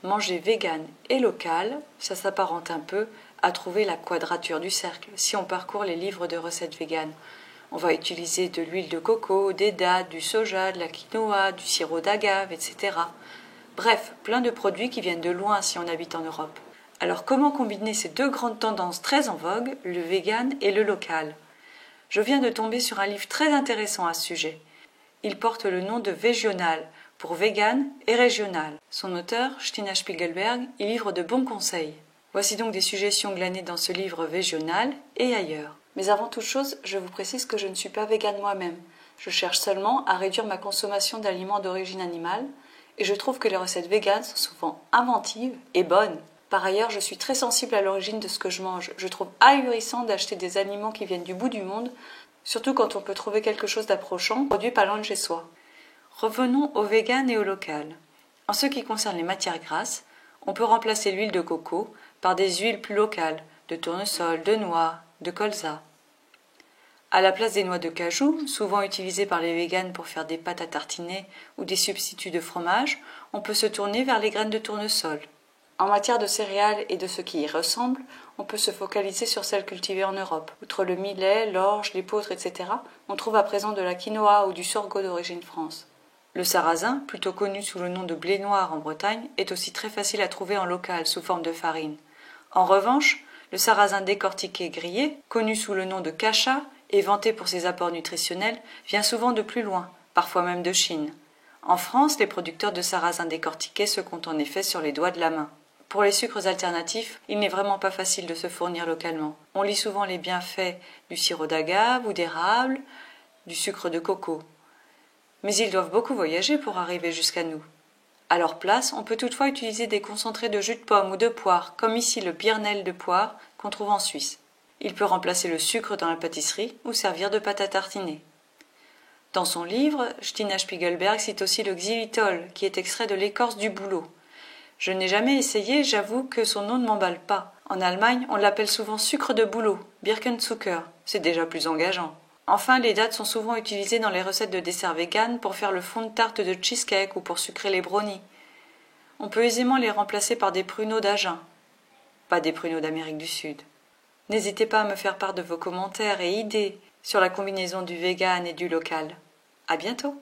manger vegan et local, ça s'apparente un peu à trouver la quadrature du cercle si on parcourt les livres de recettes véganes. On va utiliser de l'huile de coco, des dattes, du soja, de la quinoa, du sirop d'agave, etc. Bref, plein de produits qui viennent de loin si on habite en Europe. Alors comment combiner ces deux grandes tendances très en vogue, le vegan et le local ? Je viens de tomber sur un livre très intéressant à ce sujet. Il porte le nom de Végional, pour vegan et régional. Son auteur, Stina Spiegelberg, y livre de bons conseils. Voici donc des suggestions glanées dans ce livre Végional et ailleurs. Mais avant toute chose, je vous précise que je ne suis pas végane moi-même. Je cherche seulement à réduire ma consommation d'aliments d'origine animale et je trouve que les recettes véganes sont souvent inventives et bonnes. Par ailleurs, je suis très sensible à l'origine de ce que je mange. Je trouve ahurissant d'acheter des aliments qui viennent du bout du monde, surtout quand on peut trouver quelque chose d'approchant, produit pas loin de chez soi. Revenons au vegan et au local. En ce qui concerne les matières grasses, on peut remplacer l'huile de coco par des huiles plus locales, de tournesol, de noix, de colza. À la place des noix de cajou, souvent utilisées par les véganes pour faire des pâtes à tartiner ou des substituts de fromage, on peut se tourner vers les graines de tournesol. En matière de céréales et de ce qui y ressemble, on peut se focaliser sur celles cultivées en Europe. Outre le millet, l'orge, l'épeautre, etc., on trouve à présent de la quinoa ou du sorgho d'origine France. Le sarrasin, plutôt connu sous le nom de blé noir en Bretagne, est aussi très facile à trouver en local sous forme de farine. En revanche, le sarrasin décortiqué grillé, connu sous le nom de kasha et vanté pour ses apports nutritionnels, vient souvent de plus loin, parfois même de Chine. En France, les producteurs de sarrasin décortiqué se comptent en effet sur les doigts de la main. Pour les sucres alternatifs, il n'est vraiment pas facile de se fournir localement. On lit souvent les bienfaits du sirop d'agave ou d'érable, du sucre de coco. Mais ils doivent beaucoup voyager pour arriver jusqu'à nous. À leur place, on peut toutefois utiliser des concentrés de jus de pomme ou de poire, comme ici le Birnel de poire qu'on trouve en Suisse. Il peut remplacer le sucre dans la pâtisserie ou servir de pâte à tartiner. Dans son livre, Stina Spiegelberg cite aussi le xylitol, qui est extrait de l'écorce du bouleau. Je n'ai jamais essayé, j'avoue que son nom ne m'emballe pas. En Allemagne, on l'appelle souvent sucre de bouleau, Birkenzucker, c'est déjà plus engageant. Enfin, les dattes sont souvent utilisées dans les recettes de desserts véganes pour faire le fond de tarte de cheesecake ou pour sucrer les brownies. On peut aisément les remplacer par des pruneaux d'Agen, pas des pruneaux d'Amérique du Sud. N'hésitez pas à me faire part de vos commentaires et idées sur la combinaison du vegan et du local. À bientôt!